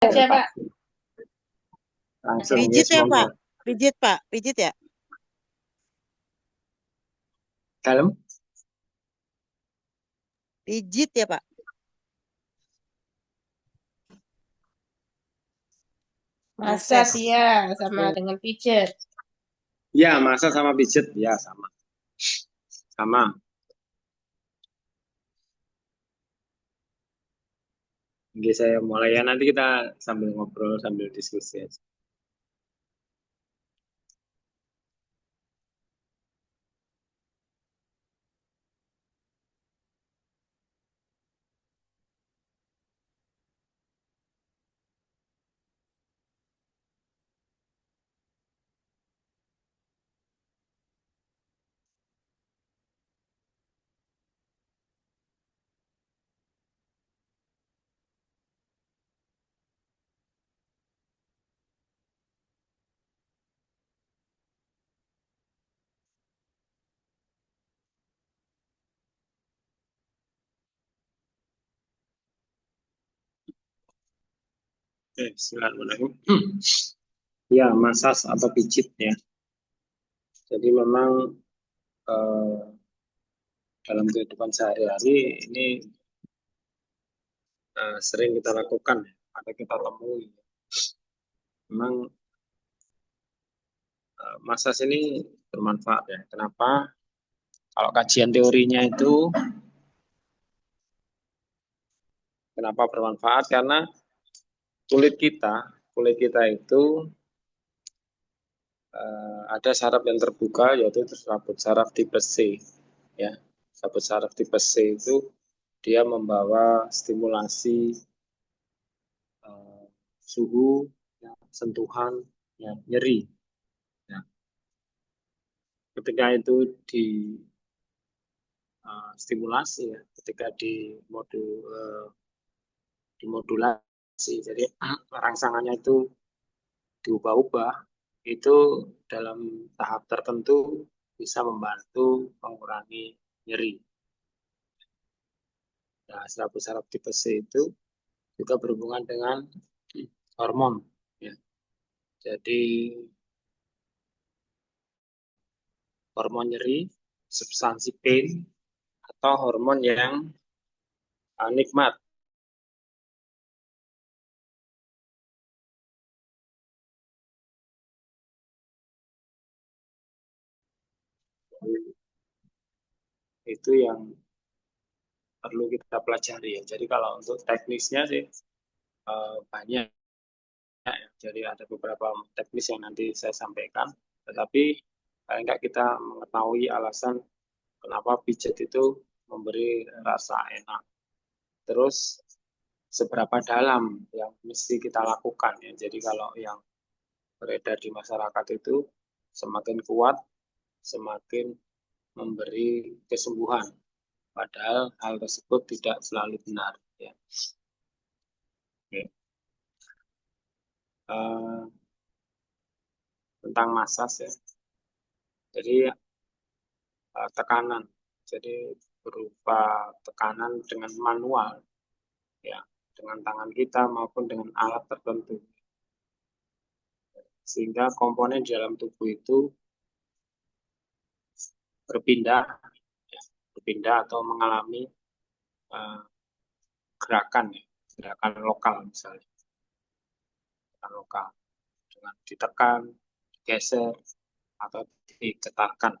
aja, Pak. Langsung, Pijit yes, ya, monggo. Pak? Pijit, Pak. Pijit ya? Kalem? Pijit ya, Pak? Massage ya, sama dengan pijat. Ya, masa sama pijet, ya sama. Sama. Oke, saya mulai ya. Nanti kita sambil ngobrol, sambil diskusi aja. Oke, bismillahirrahmanirrahim. Ya, massage atau pijit ya. Jadi memang eh, dalam kehidupan sehari-hari ini sering kita lakukan, ada kita temui. Memang massage ini bermanfaat ya. Kenapa? Kalau kajian teorinya itu kenapa bermanfaat? Karena kulit kita itu ada saraf yang terbuka, yaitu saraf tipe C ya. Saraf tipe C itu dia membawa stimulasi suhu ya, sentuhan ya, nyeri ya. Ketika itu di stimulasi ya, ketika dimodulasi, jadi rangsangannya itu diubah-ubah, itu dalam tahap tertentu bisa membantu mengurangi nyeri. Nah, saraf tipe C itu juga berhubungan dengan hormon. Ya. Jadi hormon nyeri, substansi pain, atau hormon yang nikmat. Itu yang perlu kita pelajari ya. Jadi kalau untuk teknisnya sih banyak. Jadi ada beberapa teknis yang nanti saya sampaikan. Tetapi paling nggak kita mengetahui alasan kenapa pijat itu memberi rasa enak. Terus seberapa dalam yang mesti kita lakukan ya. Jadi kalau yang beredar di masyarakat itu semakin kuat, semakin memberi kesembuhan. Padahal hal tersebut tidak selalu benar. Ya. Oke. Tentang massage ya. Jadi tekanan. Jadi berupa tekanan dengan manual ya, dengan tangan kita maupun dengan alat tertentu. Sehingga komponen di dalam tubuh itu berpindah ya, berpindah atau mengalami uh, gerakan ya, gerakan lokal misalnya. Gerakan lokal dengan ditekan, digeser atau digetarkan.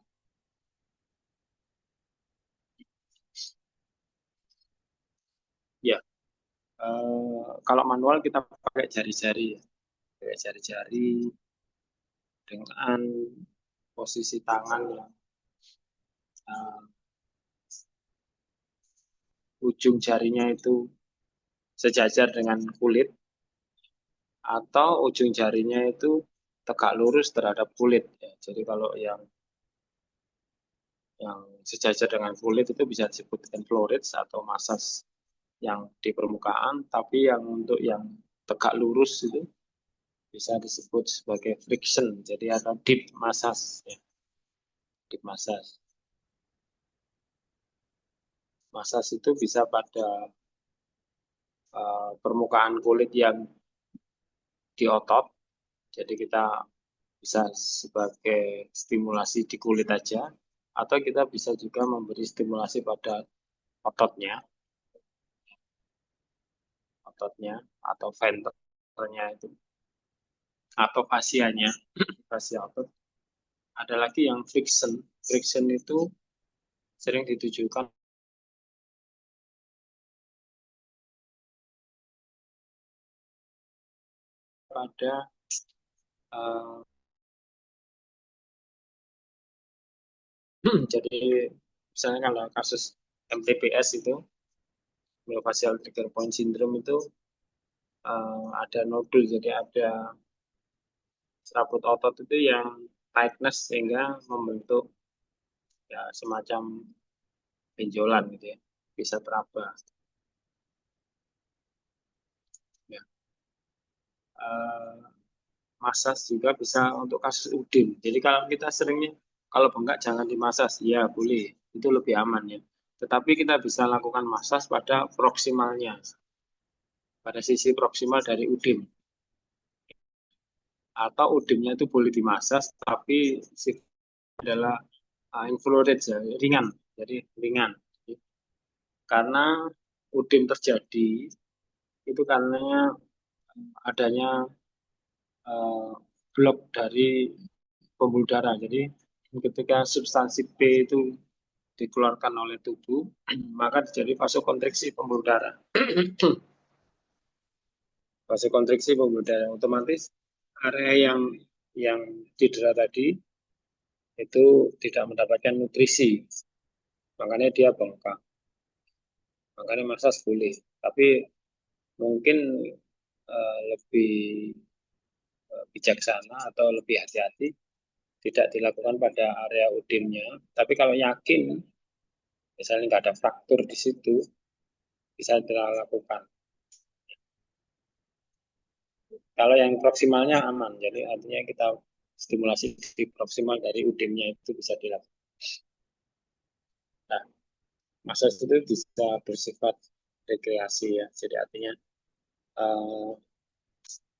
Ya, kalau manual kita pakai jari-jari ya. Pakai jari-jari dengan posisi tangan yang ujung jarinya itu sejajar dengan kulit atau ujung jarinya itu tegak lurus terhadap kulit ya. Jadi kalau yang sejajar dengan kulit itu bisa disebut flourish atau massage yang di permukaan, tapi yang untuk yang tegak lurus itu bisa disebut sebagai friction. Jadi ada deep massage ya. Deep massage. Massage itu bisa pada permukaan kulit yang di otot. Jadi kita bisa sebagai stimulasi di kulit aja, atau kita bisa juga memberi stimulasi pada ototnya, atau ventrnya itu, atau fasianya, fasia otot. Ada lagi yang friction. Friction itu sering ditujukan pada jadi misalnya kalau kasus MTBS itu, Myofascial Trigger Point Syndrome itu ada nodul, jadi ada serabut otot itu yang tightness sehingga membentuk ya semacam benjolan gitu ya, bisa teraba. Ya. Masas juga bisa untuk kasus udin. Jadi kalau kita seringnya kalau bengkak jangan dimasas, ya boleh, itu lebih aman ya. Tetapi kita bisa lakukan masas pada proksimalnya, pada sisi proksimal dari udin. Atau udinnya itu boleh dimasas, tapi adalah inflorescence ya, ringan, jadi ringan. Karena udin terjadi itu karena adanya blok dari pembuluh darah. Jadi ketika substansi P itu dikeluarkan oleh tubuh, maka terjadi vasokonstriksi pembuluh darah. Vasokonstriksi pembuluh darah otomatis area yang cedera tadi itu tidak mendapatkan nutrisi, makanya dia bengkak. Makanya masas boleh, tapi mungkin lebih bijaksana atau lebih hati-hati tidak dilakukan pada area udinnya. Tapi kalau yakin misalnya nggak ada fraktur di situ, bisa dilakukan. Kalau yang proksimalnya aman, jadi artinya kita stimulasi di proksimal dari udinnya itu bisa dilakukan. Nah, masas itu bisa bersifat rekreasi ya, jadi artinya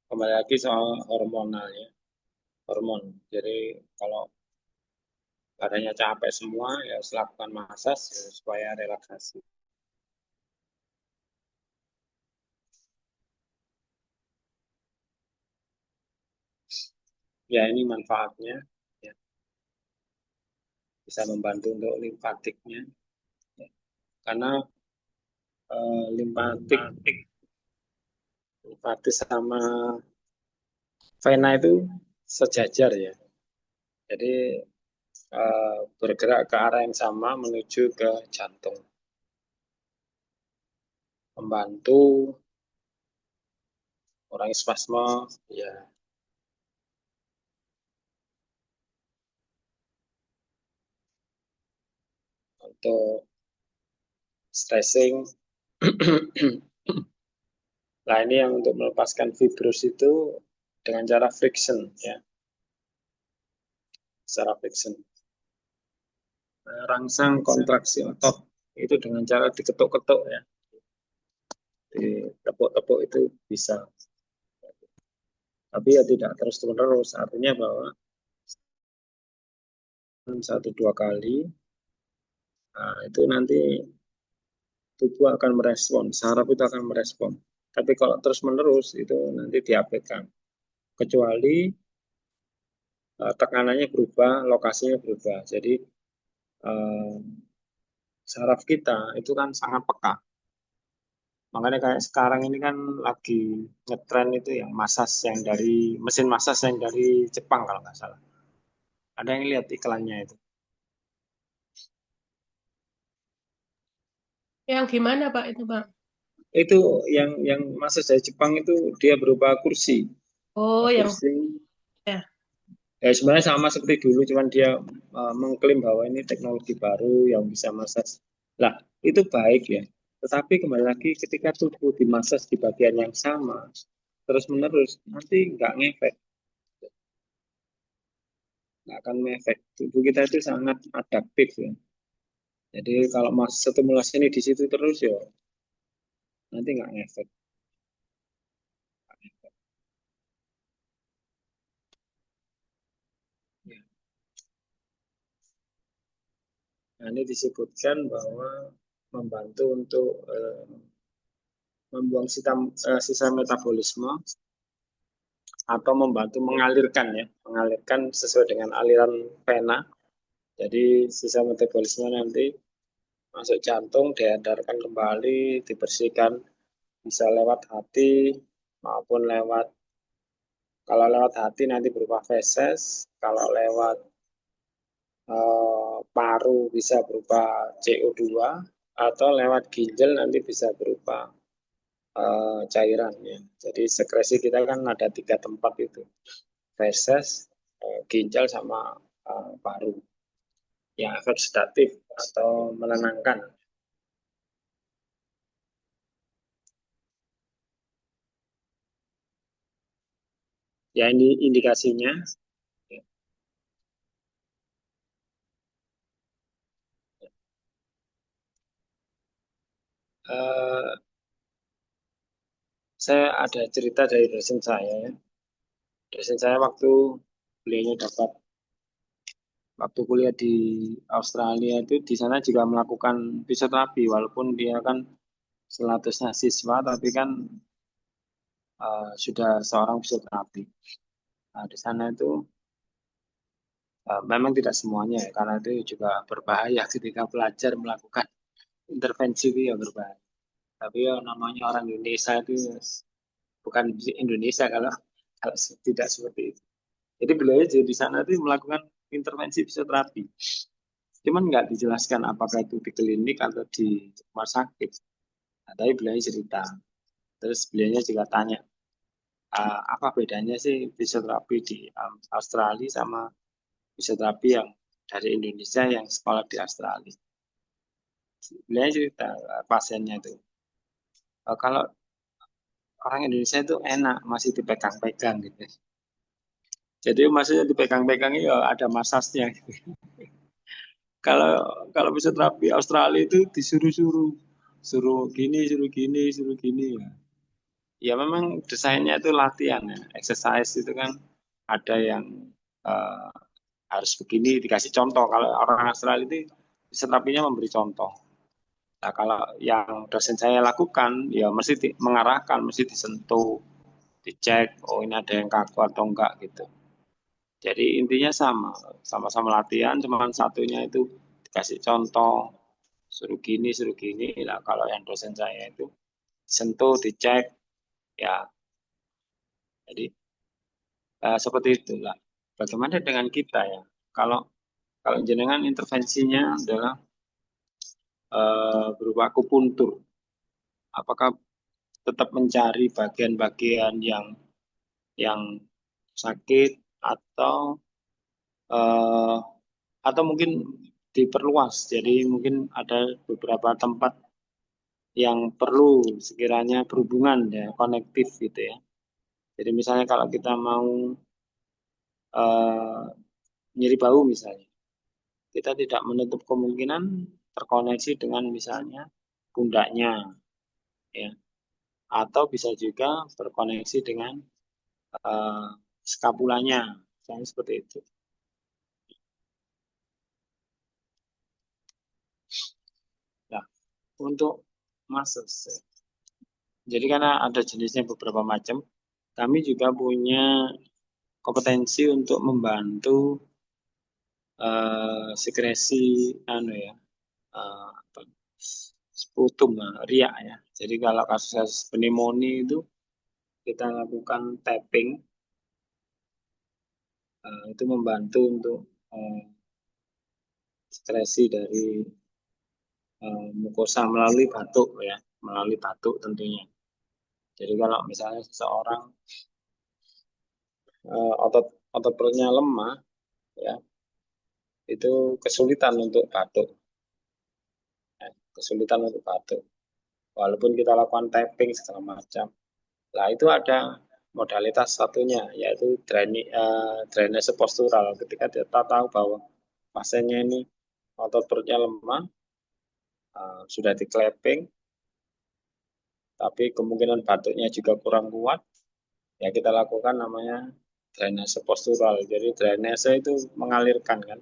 kembali lagi soal hormonal ya, hormon. Jadi kalau badannya capek semua ya lakukan masas ya, supaya relaksasi. Ya ini manfaatnya ya. Bisa membantu untuk limfatiknya ya. Karena limpatis sama vena itu sejajar ya. Jadi bergerak ke arah yang sama menuju ke jantung. Membantu orang spasme ya. Untuk stressing. Nah ini yang untuk melepaskan fibrus itu dengan cara friction ya. Secara friction. Rangsang kontraksi otot itu dengan cara diketuk-ketuk ya. Ditepuk-tepuk itu bisa. Tapi ya tidak terus-menerus, artinya bahwa 1-2 kali nah, itu nanti tubuh akan merespon, saraf itu akan merespon. Tapi kalau terus-menerus itu nanti diabaikan. Kecuali tekanannya berubah, lokasinya berubah. Jadi saraf kita itu kan sangat peka. Makanya kayak sekarang ini kan lagi ngetren itu yang masas yang dari mesin masas yang dari Jepang kalau nggak salah. Ada yang lihat iklannya itu. Yang gimana Pak itu Bang? Itu yang masas dari Jepang itu dia berupa kursi. Oh, yang Kursi. ya. Ya sebenarnya sama seperti dulu, cuman dia mengklaim bahwa ini teknologi baru yang bisa masas. Lah itu baik ya. Tetapi kembali lagi ketika tubuh dimasas di bagian yang sama terus menerus nanti nggak ngefek. Nggak akan ngefek. Tubuh kita itu sangat adaptif ya. Jadi kalau stimulasi ini di situ terus ya nanti nggak ngefek. Nah, ini disebutkan bahwa membantu untuk membuang sisa metabolisme atau membantu mengalirkan ya, mengalirkan sesuai dengan aliran vena. Jadi sisa metabolisme nanti masuk jantung, diedarkan kembali, dibersihkan, bisa lewat hati maupun kalau lewat hati nanti berupa feses, kalau lewat paru bisa berupa CO2, atau lewat ginjal nanti bisa berupa cairan ya. Jadi sekresi kita kan ada 3 tempat itu, feses, ginjal sama paru. Yang efek sedatif atau menenangkan. Ya ini indikasinya. Eh, saya ada cerita dari dosen saya ya. Dosen saya beliaunya waktu kuliah di Australia itu di sana juga melakukan fisioterapi walaupun dia kan statusnya siswa tapi kan sudah seorang fisioterapi. Nah, di sana itu memang tidak semuanya ya, karena itu juga berbahaya ketika pelajar melakukan intervensi itu ya berbahaya. Tapi ya namanya orang Indonesia itu bukan di Indonesia kalau tidak seperti itu. Jadi beliau di sana itu melakukan intervensi fisioterapi. Cuman nggak dijelaskan apakah itu di klinik atau di rumah sakit. Nah, tapi beliau cerita. Terus beliaunya juga tanya, apa bedanya sih fisioterapi di Australia sama fisioterapi yang dari Indonesia yang sekolah di Australia. Beliau cerita pasiennya itu. Kalau orang Indonesia itu enak, masih dipegang-pegang gitu. Jadi maksudnya dipegang-pegang ya ada masasnya. Gitu. Kalau kalau fisioterapi Australia itu disuruh-suruh, suruh gini, suruh gini ya. Ya memang desainnya itu latihan ya, exercise itu kan ada yang eh, harus begini dikasih contoh. Kalau orang Australia itu fisioterapinya memberi contoh. Nah kalau yang dosen saya lakukan ya mesti mengarahkan, mesti disentuh, dicek, oh ini ada yang kaku atau enggak gitu. Jadi intinya sama-sama latihan, cuman satunya itu dikasih contoh, suruh gini. Lah kalau yang dosen saya itu sentuh, dicek, ya. Jadi seperti itulah. Bagaimana dengan kita ya? Kalau kalau jenengan intervensinya adalah berupa akupuntur, apakah tetap mencari bagian-bagian yang sakit eh, atau mungkin diperluas. Jadi mungkin ada beberapa tempat yang perlu sekiranya berhubungan ya, konektif gitu ya. Jadi misalnya kalau kita mau eh, nyeri bau misalnya, kita tidak menutup kemungkinan terkoneksi dengan misalnya pundaknya ya, atau bisa juga berkoneksi dengan eh, skapulanya, misalnya seperti itu. Nah, untuk muscles, jadi karena ada jenisnya beberapa macam, kami juga punya kompetensi untuk membantu sekresi anu ya, apa, sputum riak ya. Jadi kalau kasus pneumonia itu kita lakukan tapping, itu membantu untuk eh, sekresi dari mukosa melalui batuk tentunya. Jadi kalau misalnya seseorang otot otot perutnya lemah ya, itu kesulitan untuk batuk, ya, kesulitan untuk batuk. Walaupun kita lakukan tapping segala macam. Nah, itu ada modalitas satunya, yaitu drainase postural. Ketika kita tahu bahwa pasiennya ini otot perutnya lemah, sudah di clapping, tapi kemungkinan batuknya juga kurang kuat, ya kita lakukan namanya drainase postural. Jadi drainase itu mengalirkan kan,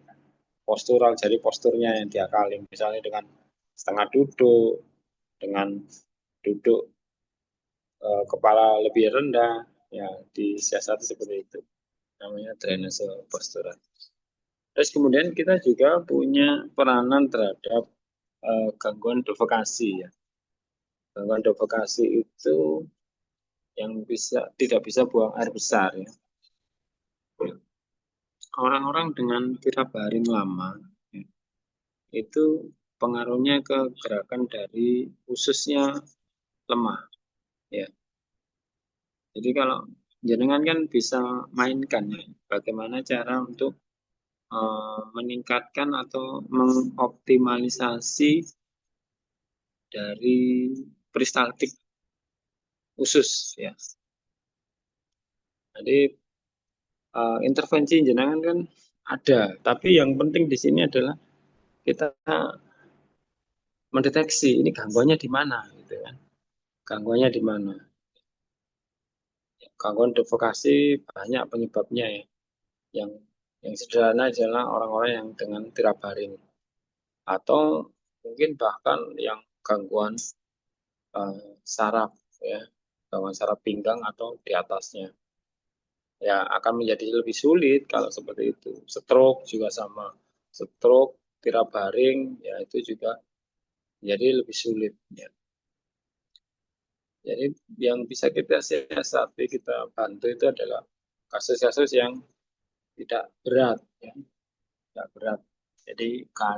postural, jadi posturnya yang diakali, misalnya dengan setengah duduk, dengan duduk kepala lebih rendah, ya disiasati seperti itu, namanya drainase postural. Terus kemudian kita juga punya peranan terhadap gangguan defekasi ya. Gangguan defekasi itu yang tidak bisa buang air besar ya. Orang-orang dengan tirab baring lama ya, itu pengaruhnya ke gerakan dari ususnya lemah ya. Jadi kalau jenengan kan bisa mainkan ya, bagaimana cara untuk meningkatkan atau mengoptimalisasi dari peristaltik usus ya. Jadi intervensi jenengan kan ada, tapi yang penting di sini adalah kita mendeteksi ini gangguannya di mana gitu kan. Gangguannya di mana? Gangguan defekasi banyak penyebabnya ya. Yang sederhana adalah orang-orang yang dengan tirab baring atau mungkin bahkan yang gangguan saraf ya, gangguan saraf pinggang atau di atasnya. Ya akan menjadi lebih sulit kalau seperti itu. Stroke juga sama. Stroke, tirab baring, ya itu juga jadi lebih sulit. Ya. Jadi yang bisa kita siasati, kita bantu itu adalah kasus-kasus yang tidak berat, ya. Tidak berat. Jadi eh, nggak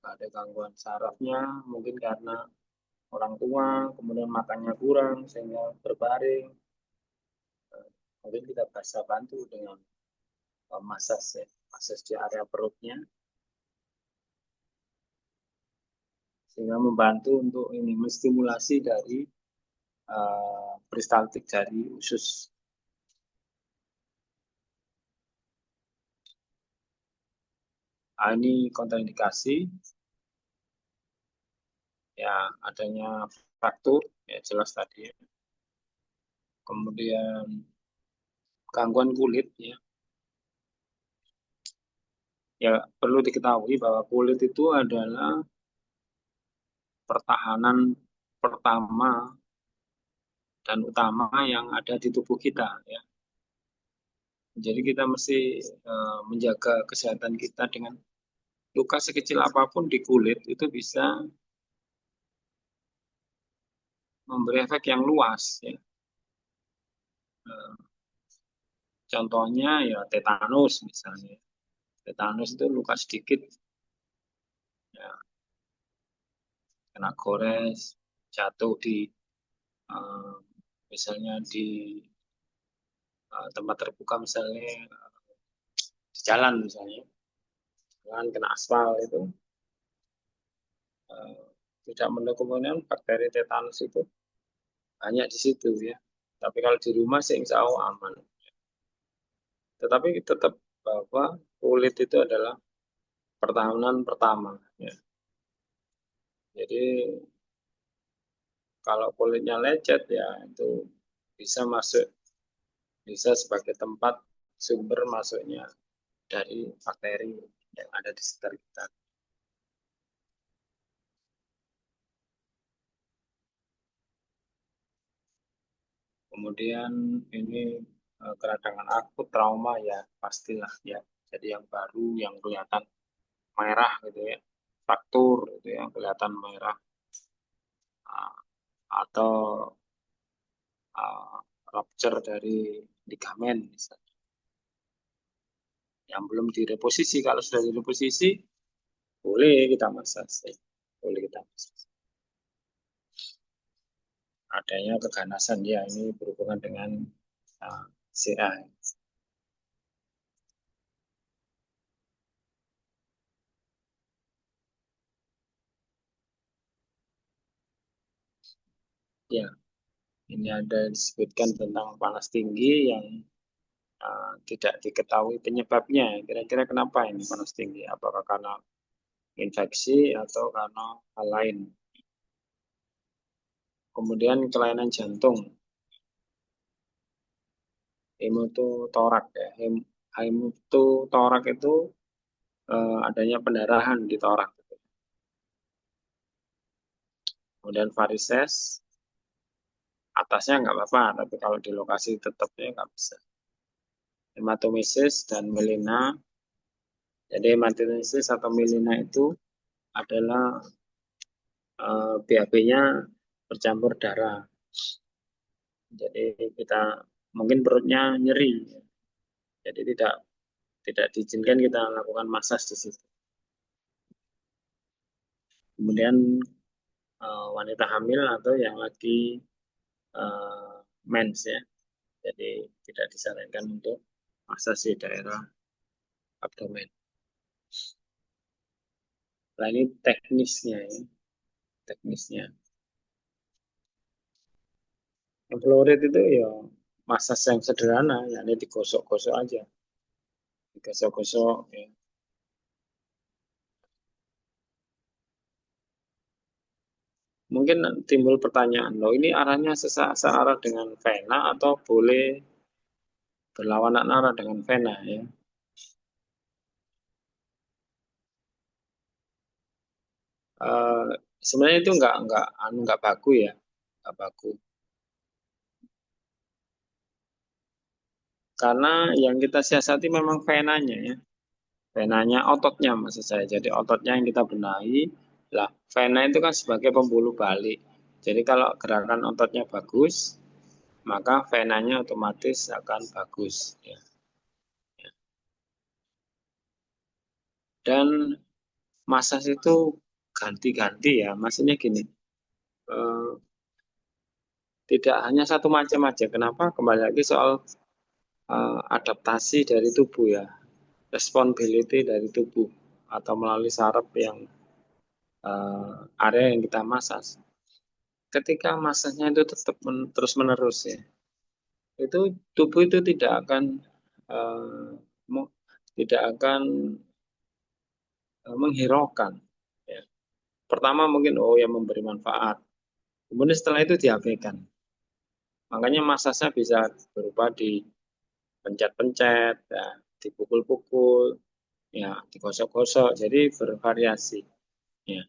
ada gangguan sarafnya, mungkin karena orang tua, kemudian makannya kurang sehingga berbaring. Mungkin kita bisa bantu dengan massage, ya. Massage di area perutnya, sehingga membantu untuk ini menstimulasi dari peristaltik dari usus. Ini kontraindikasi ya, adanya fraktur ya jelas tadi ya. Kemudian gangguan kulit ya. Ya perlu diketahui bahwa kulit itu adalah pertahanan pertama dan utama yang ada di tubuh kita ya. Jadi kita mesti menjaga kesehatan kita dengan luka sekecil apapun di kulit itu bisa memberi efek yang luas ya. Contohnya ya tetanus misalnya. Tetanus itu luka sedikit ya, kena gores, jatuh di uh, misalnya di tempat terbuka, misalnya di jalan misalnya, jalan kena aspal itu uh, tidak menutup kemungkinan bakteri tetanus itu banyak di situ ya. Tapi kalau di rumah sih insya Allah aman. Tetapi tetap bahwa kulit itu adalah pertahanan pertama ya. Jadi kalau kulitnya lecet ya itu bisa masuk, bisa sebagai tempat sumber masuknya dari bakteri yang ada di sekitar kita. Kemudian ini keradangan akut trauma ya pastilah ya. Jadi yang baru yang kelihatan merah gitu ya, fraktur gitu yang kelihatan merah, uh, atau uh, rupture dari ligamen misalnya. Yang belum direposisi, kalau sudah direposisi boleh kita massage, boleh kita massage. Adanya keganasan ya, ini berhubungan dengan CA. Ya, ini ada disebutkan tentang panas tinggi yang tidak diketahui penyebabnya. Kira-kira kenapa ini panas tinggi? Apakah karena infeksi atau karena hal lain? Kemudian kelainan jantung, hemototorak ya, torak itu adanya pendarahan di torak. Kemudian varises, atasnya nggak apa-apa, tapi kalau di lokasi tetapnya nggak bisa. Hematomesis dan melena. Jadi hematomesis atau melena itu adalah BAB-nya bercampur darah. Jadi kita mungkin perutnya nyeri, jadi tidak diizinkan kita lakukan massage di situ. Kemudian wanita hamil atau yang lagi mens ya, jadi tidak disarankan untuk massage di daerah abdomen. Nah ini teknisnya ya, teknisnya. Fluorid itu ya massage yang sederhana, yakni digosok-gosok aja, digosok-gosok ya. Mungkin timbul pertanyaan, loh ini arahnya searah dengan vena atau boleh berlawanan arah dengan vena ya? Sebenarnya itu nggak baku ya, nggak baku. Karena yang kita siasati memang venanya ya, venanya ototnya maksud saya. Jadi ototnya yang kita benahi, lah vena itu kan sebagai pembuluh balik. Jadi kalau gerakan ototnya bagus, maka venanya otomatis akan bagus ya. Dan massage itu ganti-ganti ya, maksudnya gini, tidak hanya satu macam aja. Kenapa? Kembali lagi soal adaptasi dari tubuh ya, responsibility dari tubuh atau melalui saraf yang area yang kita massage. Ketika massage-nya itu tetap terus menerus ya, itu tubuh itu tidak akan menghiraukan. Ya. Pertama mungkin yang memberi manfaat, kemudian setelah itu diabaikan. Makanya massage-nya bisa berupa dipencet-pencet, ya, dipukul-pukul, ya, digosok-gosok, jadi bervariasi. Ya,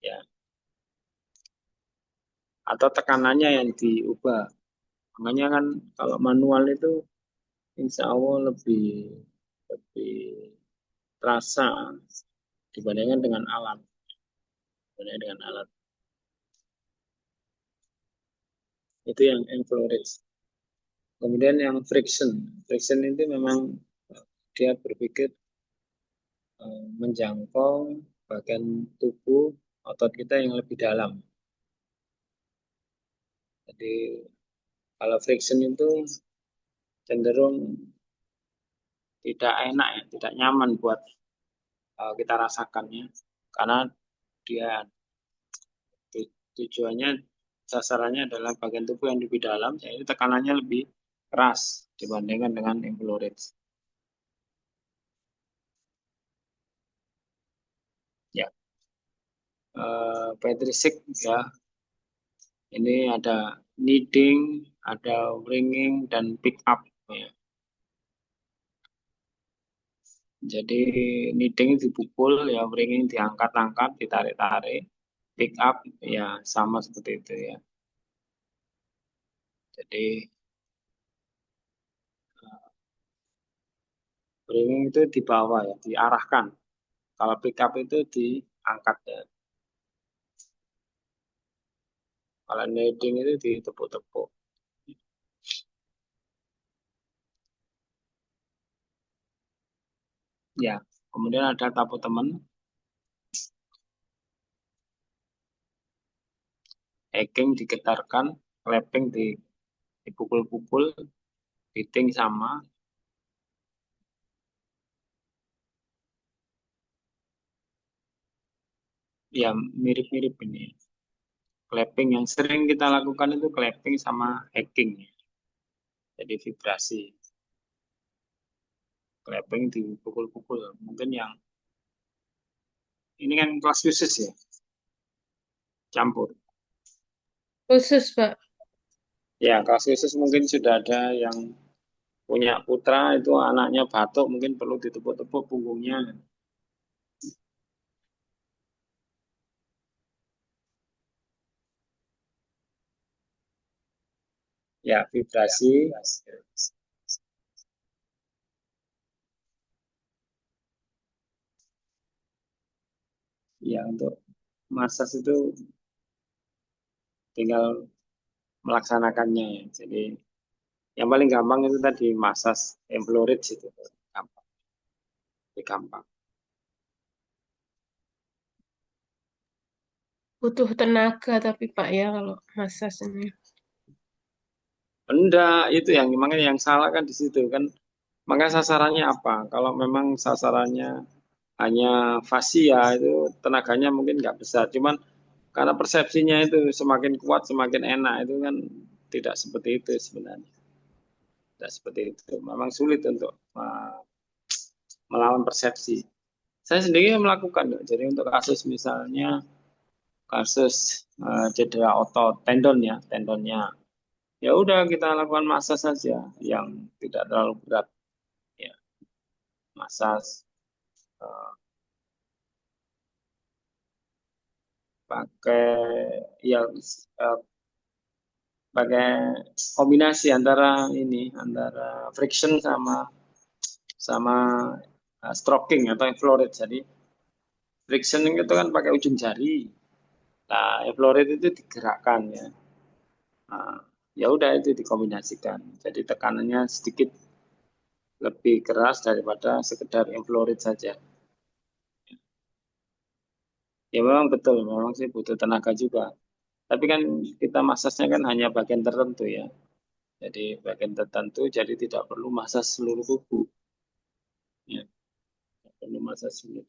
ya. Atau tekanannya yang diubah. Makanya kan kalau manual itu insya Allah lebih terasa dibandingkan dengan alat. Dibandingkan dengan alat. Itu yang fluorid. Kemudian yang friction. Friction itu memang dia berpikir menjangkau bagian tubuh otot kita yang lebih dalam. Jadi kalau friction itu cenderung tidak enak ya, tidak nyaman buat kita rasakannya, karena dia tujuannya sasarannya adalah bagian tubuh yang lebih dalam, jadi tekanannya lebih keras dibandingkan dengan inflorid. Ya, Petrisik ya, ini ada kneading, ada wringing dan pick up ya. Jadi kneading dipukul ya, wringing diangkat-angkat, ditarik-tarik, pick up ya sama seperti itu ya. Jadi wringing itu di bawah ya, diarahkan. Kalau pick up itu diangkat ya. Kalau kneading itu ditepuk-tepuk. Ya, kemudian ada tapu temen, hacking digetarkan, clapping dipukul-pukul, beating sama. Ya, mirip-mirip ini. Clapping yang sering kita lakukan itu clapping sama hacking. Jadi vibrasi. Clapping dipukul-pukul. Mungkin yang ini kan kelas khusus ya, campur. Khusus, Pak. Ya, kelas khusus mungkin sudah ada yang punya putra itu anaknya batuk mungkin perlu ditepuk-tepuk punggungnya. Ya, vibrasi. Ya, untuk massage itu tinggal melaksanakannya ya. Jadi yang paling gampang itu tadi massage emplorid itu gampang, gampang. Butuh tenaga tapi Pak ya kalau massage ini. Enggak, itu yang makanya yang salah kan di situ kan. Maka sasarannya apa? Kalau memang sasarannya hanya fascia itu tenaganya mungkin nggak besar. Cuman karena persepsinya itu semakin kuat semakin enak itu kan tidak seperti itu sebenarnya. Tidak seperti itu. Memang sulit untuk melawan persepsi. Saya sendiri melakukan, jadi untuk kasus misalnya kasus cedera otot tendon ya, tendonnya, ya udah kita lakukan massage saja yang tidak terlalu berat, ya massage pakai ya eh, pakai kombinasi antara ini antara friction sama sama stroking atau florid. Jadi friction itu kan pakai ujung jari. Nah, florid itu digerakkan ya. Nah, ya udah itu dikombinasikan. Jadi tekanannya sedikit lebih keras daripada sekedar inflorid saja. Ya memang betul, memang sih butuh tenaga juga. Tapi kan kita masasnya kan hanya bagian tertentu ya. Jadi bagian tertentu, jadi tidak perlu masas seluruh tubuh. Ya, tidak perlu masas seluruh.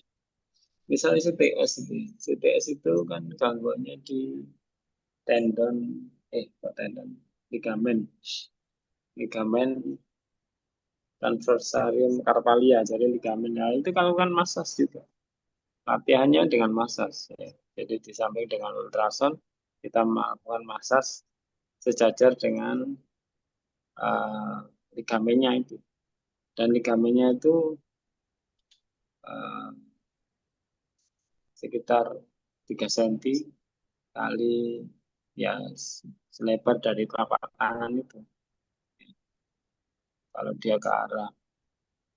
Misalnya CTS itu, CTS itu kan gangguannya di tendon, kok tendon, ligamen, ligamen transversarium carpalia, jadi ligamen. Nah, itu kalau kan masas juga. Latihannya dengan massage. Ya. Jadi di samping dengan ultrason, kita melakukan massage sejajar dengan uh, ligamennya itu. Dan ligamennya itu uh, sekitar 3 cm kali ya selebar dari telapak tangan itu. Kalau dia ke arah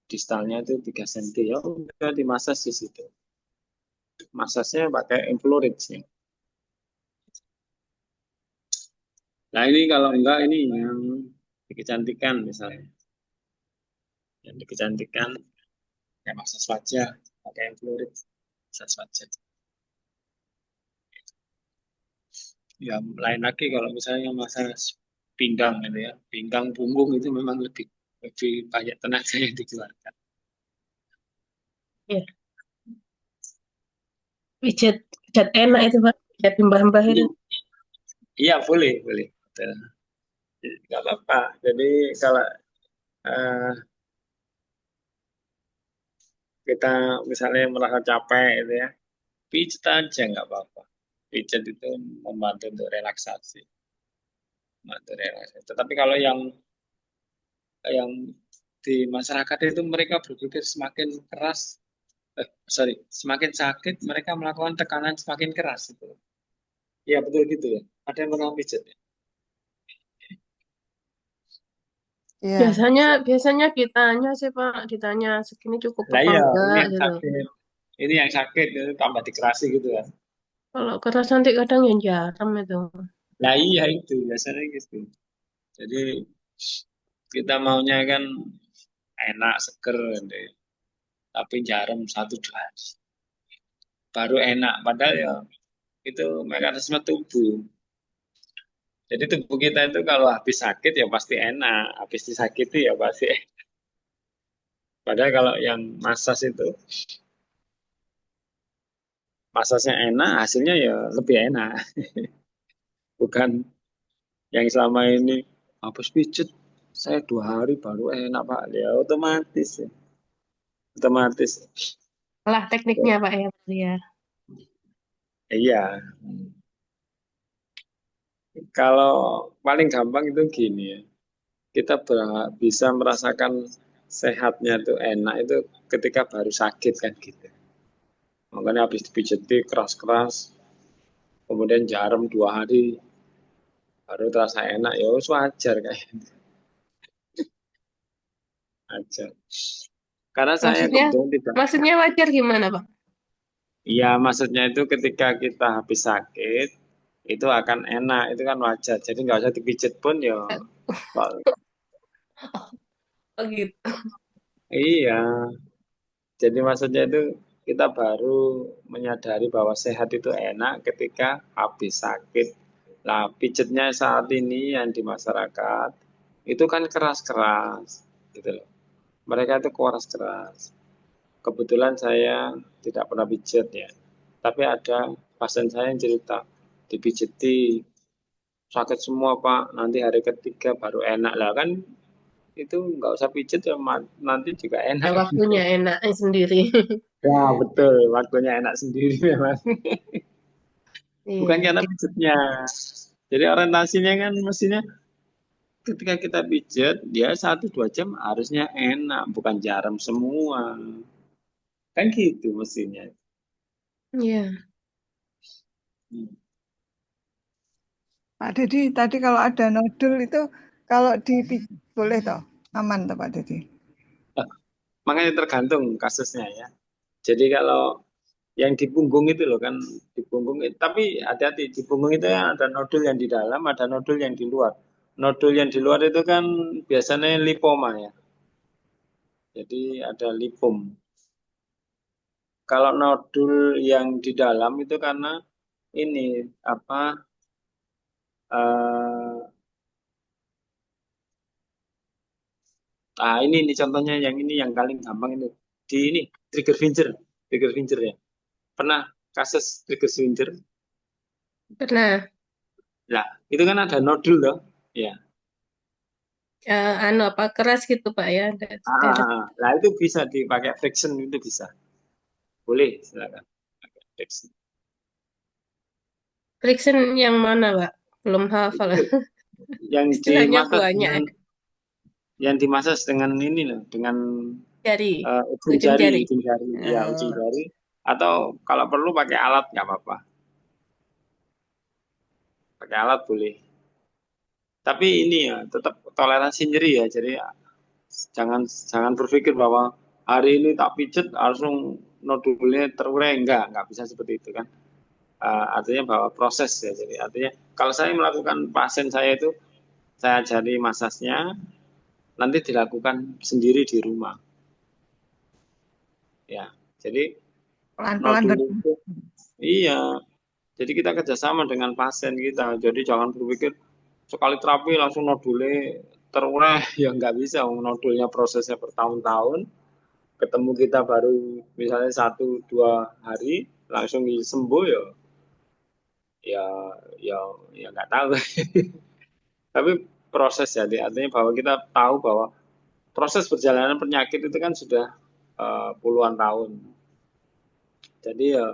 distalnya itu 3 cm, ya udah dimasas di situ. Masasnya pakai inflorid sih. Nah ini kalau enggak ini yang kecantikan misalnya. Yang kecantikan ya massage wajah pakai yang fluorid massage wajah. Ya lain lagi kalau misalnya massage pinggang gitu ya, pinggang punggung itu memang lebih lebih banyak tenaga yang dikeluarkan. Ya, pijat pijat enak itu Pak. Pijat mbah-mbah itu. Iya boleh boleh. Betul. Nggak apa-apa. Jadi kalau eh, kita misalnya merasa capek itu ya, pijat aja nggak apa-apa. Pijat itu membantu untuk relaksasi, membantu relaksasi. Tetapi kalau yang di masyarakat itu mereka berpikir semakin keras, semakin sakit mereka melakukan tekanan semakin keras itu. Iya betul gitu ya. Ada yang pernah pijat ya? Iya. Biasanya biasanya ditanya sih Pak, ditanya segini cukup Lah apa iya, ini enggak yang gitu. sakit. Ini yang sakit itu tambah dikerasi gitu kan. Kalau keras nanti kadang yang jarang itu. Lah iya itu biasanya gitu. Jadi kita maunya kan enak, seger gitu. Tapi jarum 1 2 hari baru enak. Padahal ya itu mekanisme tubuh. Jadi tubuh kita itu kalau habis sakit ya pasti enak, habis disakiti ya pasti. Padahal kalau yang massage itu massage enak, hasilnya ya lebih enak. Bukan yang selama ini habis pijet saya 2 hari baru enak Pak. Ya otomatis ya. Otomatis. Lah tekniknya Pak ya. Ya. Iya. Kalau paling gampang itu gini ya. kita bisa merasakan sehatnya itu enak itu ketika baru sakit kan gitu. Makanya habis dipijeti keras-keras, kemudian jarum 2 hari, baru terasa enak, ya wis wajar kayak aja. Karena saya Maksudnya, kebetulan tidak. maksudnya wajar gimana, Bang? Iya, maksudnya itu ketika kita habis sakit, itu akan enak, itu kan wajar. Jadi nggak usah dipijet pun ya. Oh gitu. Iya, jadi maksudnya itu kita baru menyadari bahwa sehat itu enak ketika habis sakit. Nah, pijetnya saat ini yang di masyarakat itu kan keras-keras, gitu loh. Mereka itu keras-keras. Kebetulan saya tidak pernah pijet ya, tapi ada pasien saya yang cerita dipijeti sakit semua Pak, nanti hari ketiga baru enak lah kan itu nggak usah pijet ya nanti juga enak. Ya, waktunya enaknya sendiri. Ya betul, waktunya enak sendiri memang. Bukan Iya. karena pijetnya. Jadi orientasinya kan mestinya ketika kita pijet, dia 1-2 jam harusnya enak, bukan jarum semua. Kan gitu mestinya. Iya. Hmm. Pak Dedi, tadi kalau ada nodul itu kalau boleh toh? Aman toh Pak Dedi? Ah, makanya tergantung kasusnya ya. Jadi kalau yang di punggung itu loh kan di punggung tapi hati-hati di punggung itu ya ada nodul yang di dalam, ada nodul yang di luar. Nodul yang di luar itu kan biasanya lipoma ya. Jadi ada lipom. Kalau nodul yang di dalam itu karena ini apa eh ini contohnya yang ini yang paling gampang itu di ini trigger finger ya. Pernah kasus trigger finger? Pernah. Nah, itu kan ada nodul loh. Ya. Anu apa keras gitu Pak ya, ada deret. Nah, itu bisa dipakai friction itu bisa. Boleh, silakan. Pakai friction. Friction yang mana Pak? Belum hafal. Itu yang Istilahnya dimasak banyak. dengan ini loh, dengan Jari, ujung jari. ujung jari, ya ujung Eh, jari. Atau kalau perlu pakai alat nggak apa-apa. Pakai alat boleh. Tapi ini ya tetap toleransi nyeri ya. Jadi ya, jangan jangan berpikir bahwa hari ini tak pijet langsung nodulnya terurai nggak bisa seperti itu kan. Artinya bahwa proses ya. Jadi artinya kalau saya melakukan pasien saya itu saya ajari masasnya nanti dilakukan sendiri di rumah. Ya, jadi Pelan-pelan nodul toh. itu iya. Jadi kita kerjasama dengan pasien kita. Jadi jangan berpikir sekali terapi langsung nodulnya terurai ya nggak bisa. Nodulnya prosesnya bertahun-tahun. Ketemu kita baru misalnya 1-2 hari langsung sembuh ya ya ya ya nggak tahu. Tapi proses jadi artinya bahwa kita tahu bahwa proses perjalanan penyakit itu kan sudah puluhan tahun. Jadi ya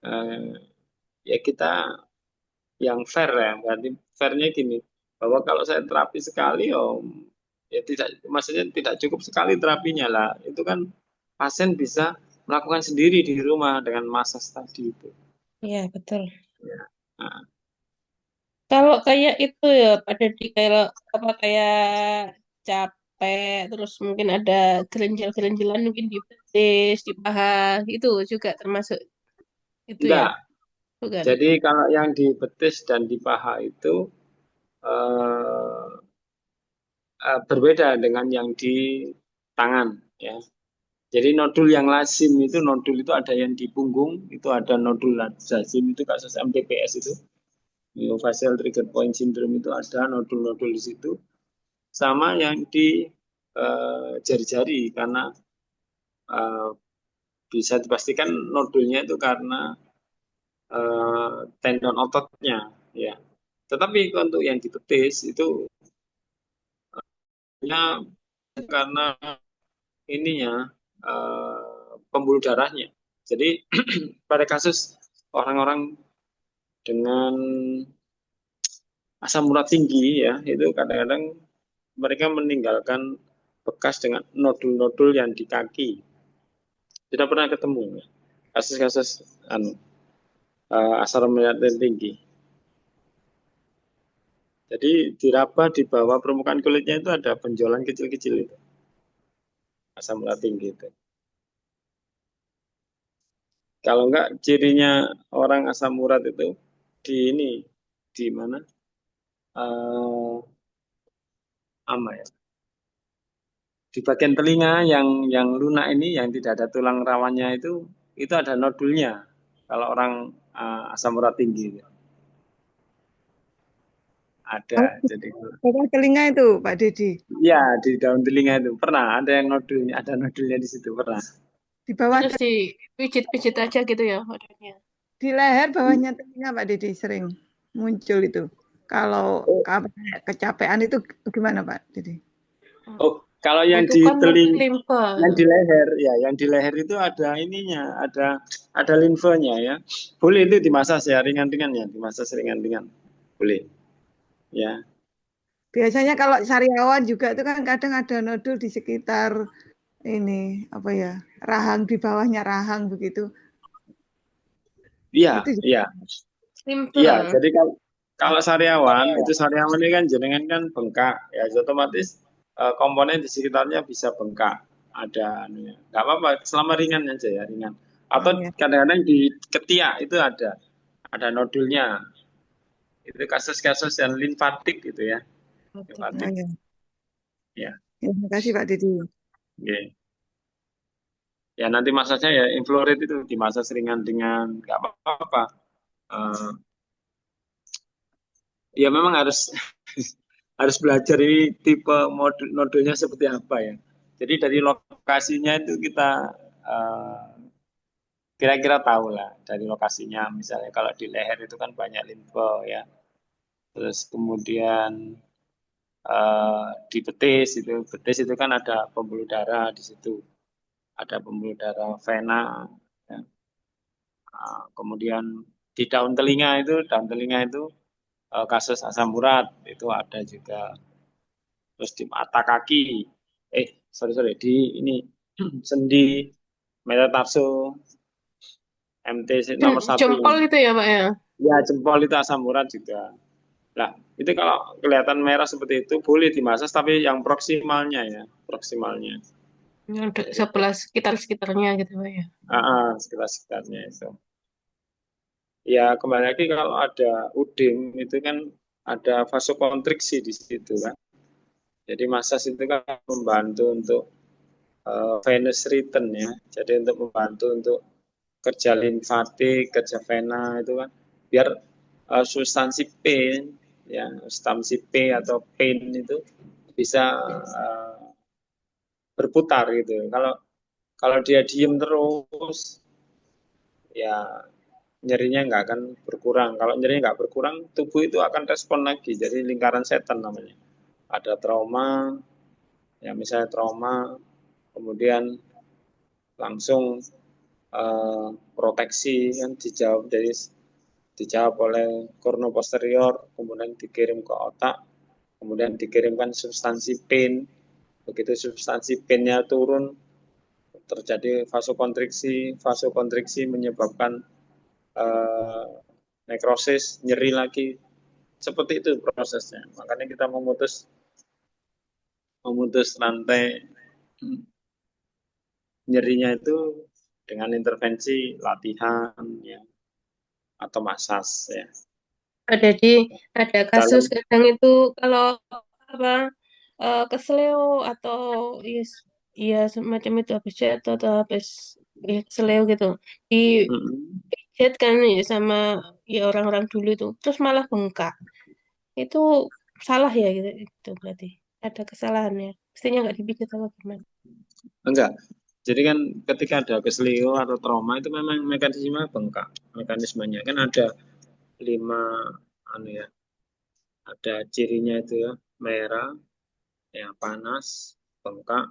eh, ya kita yang fair ya. Berarti fairnya gini bahwa kalau saya terapi sekali ya tidak maksudnya tidak cukup sekali terapinya lah. Itu kan pasien bisa melakukan sendiri di rumah dengan massage tadi itu. iya betul. Ya. Nah, Kalau kayak itu ya pada di kayak apa kayak capek terus mungkin ada gerenjel-gerenjelan mungkin di betis, di paha itu juga termasuk itu ya, enggak. bukan? Jadi kalau yang di betis dan di paha itu eh, berbeda dengan yang di tangan ya. Jadi nodul yang lazim itu nodul itu ada yang di punggung, itu ada nodul lazim itu kasus MTPS itu. Myofascial Trigger Point Syndrome itu ada nodul-nodul di situ. Sama yang di jari-jari karena eh, bisa dipastikan nodulnya itu karena tendon ototnya ya. Tetapi untuk yang di betis itu hanya karena ininya pembuluh darahnya. Jadi pada kasus orang-orang dengan asam urat tinggi ya itu kadang-kadang mereka meninggalkan bekas dengan nodul-nodul yang di kaki. Tidak pernah ketemu kasus-kasus asam urat yang tinggi. Jadi diraba di bawah permukaan kulitnya itu ada benjolan kecil-kecil itu, asam urat tinggi itu. Kalau enggak cirinya orang asam urat itu di ini, di mana? Ama ya. Di bagian telinga yang lunak ini, yang tidak ada tulang rawannya itu ada nodulnya. Kalau orang asam urat tinggi itu. Ada. Oh, Jadi bawah telinga itu, Pak Dedi. ya di daun telinga itu pernah ada yang nodulnya, ada nodulnya di situ pernah. Di bawah Terus dipijit-pijit aja gitu ya badannya. di leher bawahnya telinga Pak Dedi sering muncul itu. Kalau Oh, kecapean itu gimana Pak Dedi? oh, kalau yang Itu di kan limpa. yang di leher ya, yang di leher itu ada ininya, ada limfanya ya. Boleh itu dimasas ya ringan-ringan ya, dimasas ringan-ringan. Boleh. Ya. Biasanya kalau sariawan juga itu kan kadang ada nodul di sekitar ini apa ya rahang di bawahnya rahang begitu. Iya, Itu juga iya. Iya, Limpa. jadi kalau sariawan ini kan jenengan kan bengkak, ya otomatis komponen di sekitarnya bisa bengkak, ada anunya. Nggak apa-apa, selama ringan aja ya, ringan. oh Atau ya. kadang-kadang di ketiak itu ada nodulnya. Itu kasus-kasus yang limfatik gitu ya, Oh, limfatik. ya. Ya, Ya, terima kasih Pak Didi. oke. Ya nanti masasnya ya infloret itu dimasas ringan-ringan, nggak apa-apa. Eh, ya memang harus harus belajar ini tipe nodulnya seperti apa ya. Jadi dari lokasinya itu kita eh, kira-kira tahu lah dari lokasinya. Misalnya kalau di leher itu kan banyak limfe ya. Terus kemudian di betis itu kan ada pembuluh darah di situ. Ada pembuluh darah vena. Ya. Kemudian di daun telinga itu kasus asam urat itu ada juga. Terus di mata kaki, sorry di ini sendi metatarso MT nomor satu Jempol ini. itu ya Pak ya. Ya jempol itu asam urat juga. Nah itu kalau kelihatan merah seperti itu boleh dimasas tapi yang proksimalnya ya proksimalnya. Yang Itu. sebelah sekitar-sekitarnya gitu Pak ya. Sekitar-sekitarnya itu. Ya kembali lagi kalau ada uding itu kan ada vasokonstriksi di situ kan. Jadi masas itu kan membantu untuk venous return ya. Jadi untuk membantu untuk kerja limfatik, kerja vena itu kan biar substansi pain ya, substansi P atau pain itu bisa uh, berputar gitu. Kalau kalau dia diem terus ya nyerinya nggak akan berkurang. Kalau nyerinya nggak berkurang, tubuh itu akan respon lagi. Jadi lingkaran setan namanya. Ada trauma, ya misalnya trauma, kemudian langsung proteksi kan dijawab oleh korno posterior, kemudian dikirim ke otak, kemudian dikirimkan substansi pain. Begitu substansi painnya turun, terjadi vasokonstriksi, vasokonstriksi menyebabkan eh, nekrosis, nyeri lagi. Seperti itu prosesnya. Makanya kita memutus rantai nyerinya itu dengan intervensi latihan ya atau masas ya. Ada ada kasus Dalam kadang itu kalau apa kesleo atau yes, ya semacam itu habis jatuh atau habis ya, kesleo gitu mm, dipijet kan ya sama ya orang-orang dulu itu terus malah bengkak itu salah ya gitu itu berarti ada kesalahannya mestinya nggak dipijat apa gimana. enggak. Jadi kan ketika ada keselio atau trauma itu memang mekanisme bengkak. Mekanismenya kan ada 5 anu ya, ada cirinya itu ya, merah, ya panas, bengkak,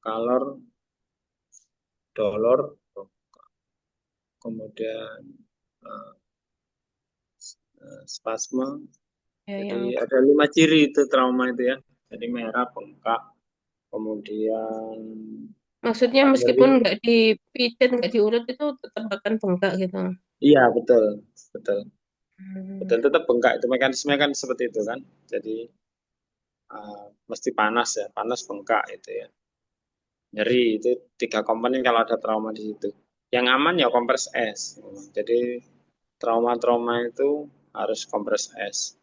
kalor, dolor, kemudian eh, spasme. Ya Jadi yang ada 5 ciri itu trauma itu ya. Jadi merah, bengkak, kemudian Maksudnya nyeri. meskipun nggak dipijat, nggak diurut itu tetap akan bengkak gitu. Iya, betul, betul. Hmm. Betul, tetap bengkak. Itu mekanisme kan seperti itu kan. Jadi mesti panas ya, panas bengkak itu ya. Nyeri itu tiga komponen kalau ada trauma di situ. Yang aman ya kompres es. Jadi trauma-trauma itu harus kompres es.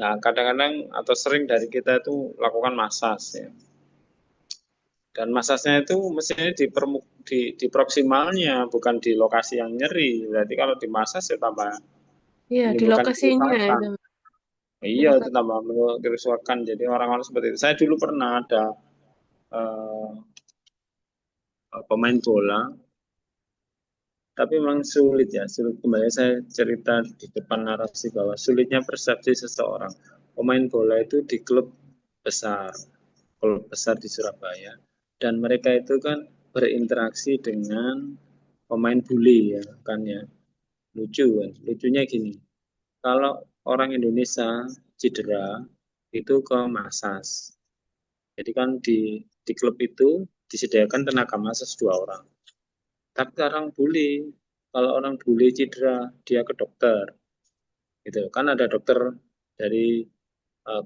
Nah, kadang-kadang atau sering dari kita itu lakukan masas ya. Dan masasnya itu mestinya di proksimalnya, bukan di lokasi yang nyeri. Berarti kalau dimasas ya tambah Iya, di menimbulkan lokasinya kerusakan. itu. Di Iya, itu lokasi. tambah menimbulkan kerusakan. Jadi orang-orang seperti itu. Saya dulu pernah ada eh, pemain bola, tapi memang sulit ya. Sulit kembali saya cerita di depan narasi bahwa sulitnya persepsi seseorang. Pemain bola itu di klub besar di Surabaya, dan mereka itu kan berinteraksi dengan pemain bule ya kan ya. Lucu kan. Lucunya gini, kalau orang Indonesia cedera itu ke massas. Jadi kan di klub itu disediakan tenaga massas 2 orang. Tapi orang bule, kalau orang bule cedera, dia ke dokter. Gitu. Kan ada dokter dari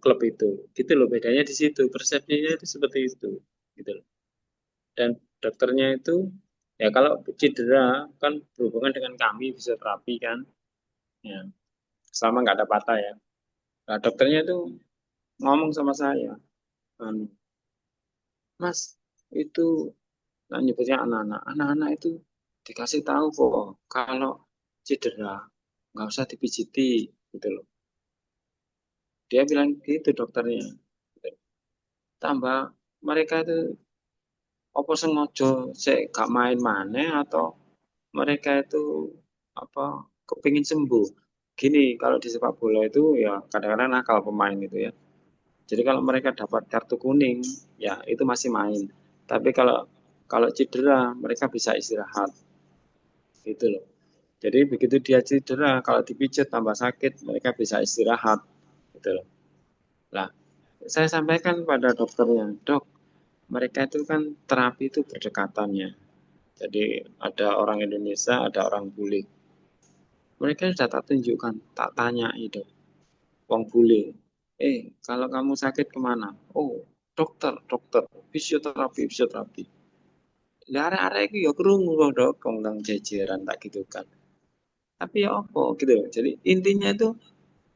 klub itu. Gitu loh, bedanya di situ. Persepsinya itu seperti itu. Gitu loh. Dan dokternya itu, ya kalau cedera, kan berhubungan dengan kami, fisioterapi kan. Ya, selama nggak ada patah ya. Nah, dokternya itu ngomong sama saya, anu, Mas, itu nah, nyebutnya anak-anak. Anak-anak itu dikasih tahu kok kalau cedera nggak usah dipijiti gitu loh. Dia bilang gitu dokternya. Tambah mereka itu apa sengaja saya gak main mana atau mereka itu apa kepingin sembuh. Gini, kalau di sepak bola itu ya kadang-kadang nakal pemain itu ya. Jadi kalau mereka dapat kartu kuning, ya itu masih main. Tapi kalau kalau cedera, mereka bisa istirahat gitu loh. Jadi begitu dia cedera, kalau dipijat tambah sakit, mereka bisa istirahat gitu loh. Lah, saya sampaikan pada dokternya, dok, mereka itu kan terapi itu berdekatannya. Jadi ada orang Indonesia, ada orang bule. Mereka sudah tak tunjukkan, tak tanya itu, wong bule. Kalau kamu sakit kemana? Oh, dokter, dokter, fisioterapi, fisioterapi. Lah arek-arek iki ya krungu kok dok, kongkang jejeran tak gitu kan. Tapi ya apa gitu loh. Jadi intinya itu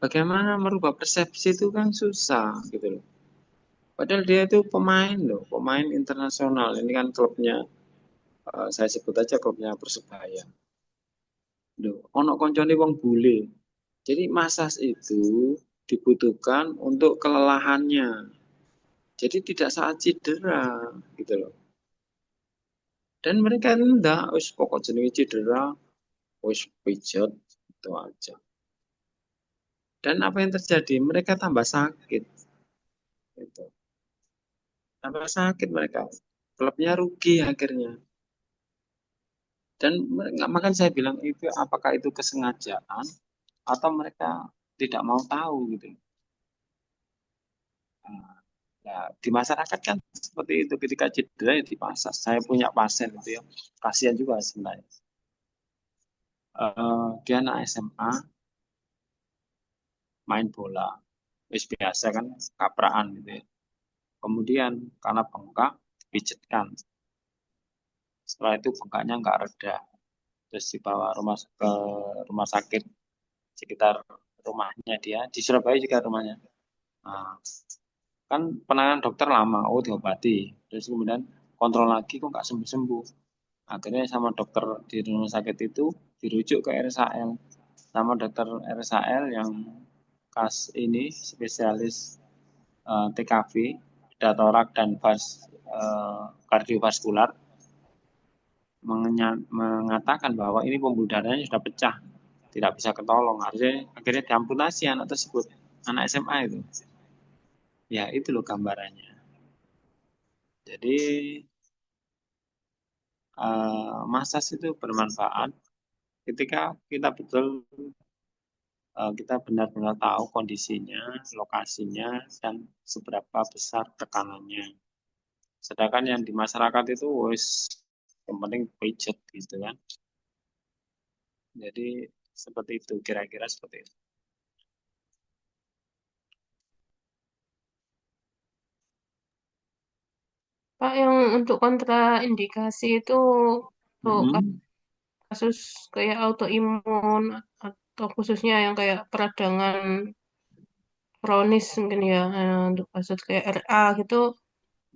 bagaimana merubah persepsi itu kan susah gitu loh. Padahal dia itu pemain loh, pemain internasional. Ini kan klubnya, saya sebut aja klubnya Persebaya. Loh, ono koncone wong bule. Jadi massage itu dibutuhkan untuk kelelahannya. Jadi tidak saat cedera gitu loh. Dan mereka enggak, wis pokok jenenge cedera, wis pijat itu aja. Dan apa yang terjadi? Mereka tambah sakit gitu. Tambah sakit mereka. Klubnya rugi akhirnya. Dan makan saya bilang itu apakah itu kesengajaan atau mereka tidak mau tahu gitu. Nah, ya, di masyarakat kan seperti itu ketika cedera ya dipasang. Saya punya pasien gitu ya, kasihan juga sebenarnya. Dia anak SMA main bola, wis biasa kan kapraan gitu ya. Kemudian karena bengkak dipijetkan. Setelah itu bengkaknya nggak reda, terus dibawa ke rumah sakit sekitar rumahnya dia di Surabaya juga rumahnya. Nah, kan penanganan dokter lama, oh diobati, terus kemudian kontrol lagi kok nggak sembuh-sembuh. Akhirnya sama dokter di rumah sakit itu dirujuk ke RSAL, sama dokter RSAL yang ini spesialis TKV, datorak dan kardiovaskular mengatakan bahwa ini pembuluh darahnya sudah pecah, tidak bisa ketolong. Harusnya akhirnya diamputasi anak tersebut, anak SMA itu. Ya itu loh gambarannya. Jadi massage itu bermanfaat ketika kita betul kita benar-benar tahu kondisinya, lokasinya, dan seberapa besar tekanannya. Sedangkan yang di masyarakat itu wis yang penting budget gitu kan. Jadi seperti itu, kira-kira seperti itu. Pak, yang untuk kontraindikasi itu untuk Mm-mm. kasus kayak autoimun atau khususnya yang kayak peradangan kronis mungkin ya, untuk kasus kayak RA gitu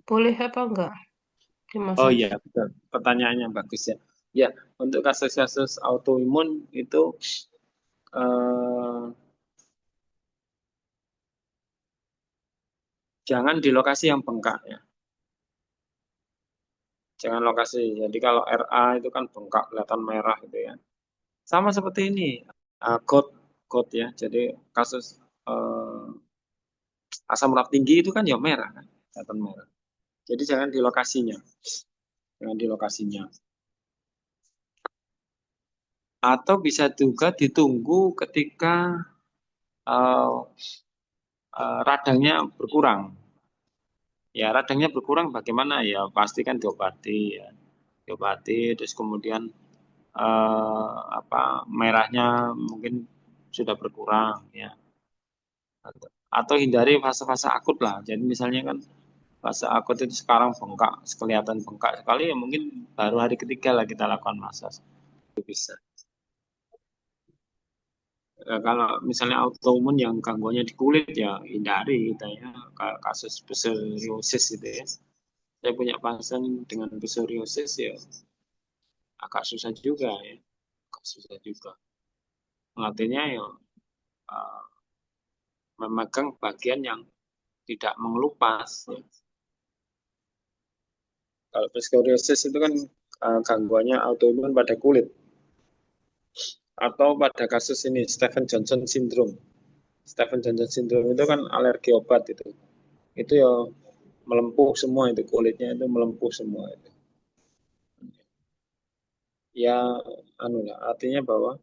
boleh apa enggak Oh dimasak? iya, betul. Pertanyaannya bagus ya. Ya, untuk kasus-kasus autoimun itu eh, jangan di lokasi yang bengkak ya. Jangan lokasi. Jadi kalau RA itu kan bengkak, kelihatan merah gitu ya. Sama seperti ini, GOT ya. Jadi kasus eh, asam urat tinggi itu kan ya merah kan, kelihatan merah. Jadi jangan di lokasinya, jangan di lokasinya. Atau bisa juga ditunggu ketika eh, radangnya berkurang. Ya radangnya berkurang bagaimana ya pasti kan diobati ya, diobati terus kemudian apa merahnya mungkin sudah berkurang ya. Atau hindari fase-fase akut lah. Jadi misalnya kan fase akut itu sekarang bengkak, kelihatan bengkak sekali ya mungkin baru hari ketiga lah kita lakukan massage. Itu bisa. Kalau misalnya autoimun yang gangguannya di kulit ya hindari kita ya. Kasus psoriasis gitu ya. Saya punya pasien dengan psoriasis ya agak susah juga ya. Agak susah juga. Artinya ya eh, memegang bagian yang tidak mengelupas. Ya. Kalau psoriasis itu kan gangguannya autoimun pada kulit atau pada kasus ini Stephen Johnson syndrome. Stephen Johnson syndrome itu kan alergi obat itu. Itu ya melempuh semua itu kulitnya itu melempuh semua itu. Ya anu lah artinya bahwa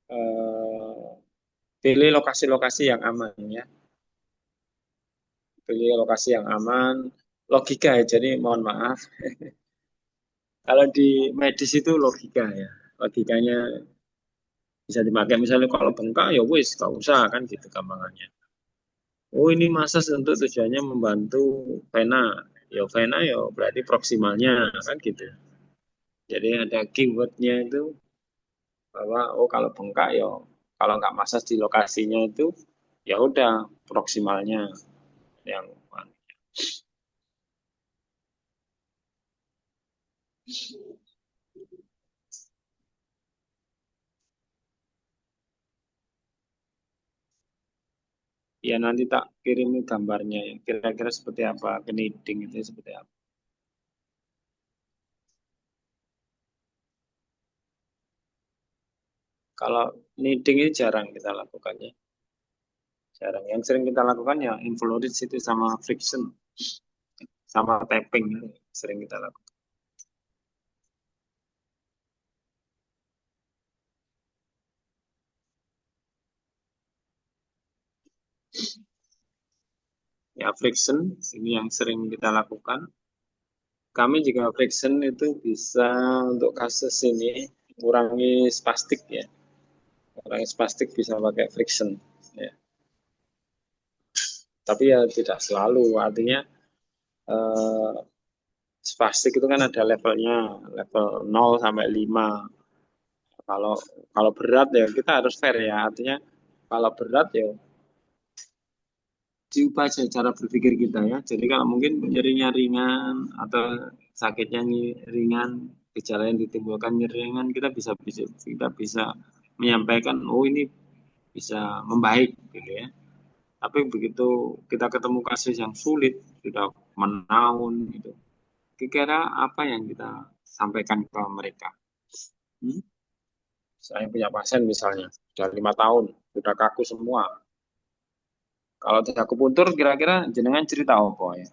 eh, pilih lokasi-lokasi yang aman ya. Pilih lokasi yang aman. Logika ya. Jadi mohon maaf. Kalau di medis itu logika ya. Logikanya bisa dipakai misalnya kalau bengkak ya wis gak usah kan gitu gampangannya. Oh ini massage untuk tujuannya membantu vena. Ya vena ya berarti proksimalnya kan gitu. Jadi ada keywordnya itu bahwa oh kalau bengkak ya kalau nggak massage di lokasinya itu ya udah proksimalnya yang ya nanti tak kirimi gambarnya ya. Kira-kira seperti apa kneading itu seperti apa. Kalau kneading ini jarang kita lakukannya. Jarang. Yang sering kita lakukan ya inflorid itu sama friction sama tapping sering kita lakukan. Ya friction ini yang sering kita lakukan. Kami juga friction itu bisa untuk kasus ini kurangi spastik ya. Kurangi spastik bisa pakai friction ya. Tapi ya tidak selalu. Artinya eh, spastik itu kan ada levelnya, level 0 sampai 5. Kalau kalau berat ya kita harus fair ya. Artinya kalau berat ya diubah aja cara berpikir kita ya. Jadi kalau mungkin nyerinya ringan atau sakitnya ringan, gejala yang ditimbulkan nyeri ringan, kita bisa menyampaikan, oh ini bisa membaik gitu ya. Tapi begitu kita ketemu kasus yang sulit, sudah menaun gitu, kira-kira apa yang kita sampaikan ke mereka? Hmm? Saya punya pasien misalnya, sudah 5 tahun, sudah kaku semua. Kalau tidak akupuntur, kira-kira jenengan cerita apa ya?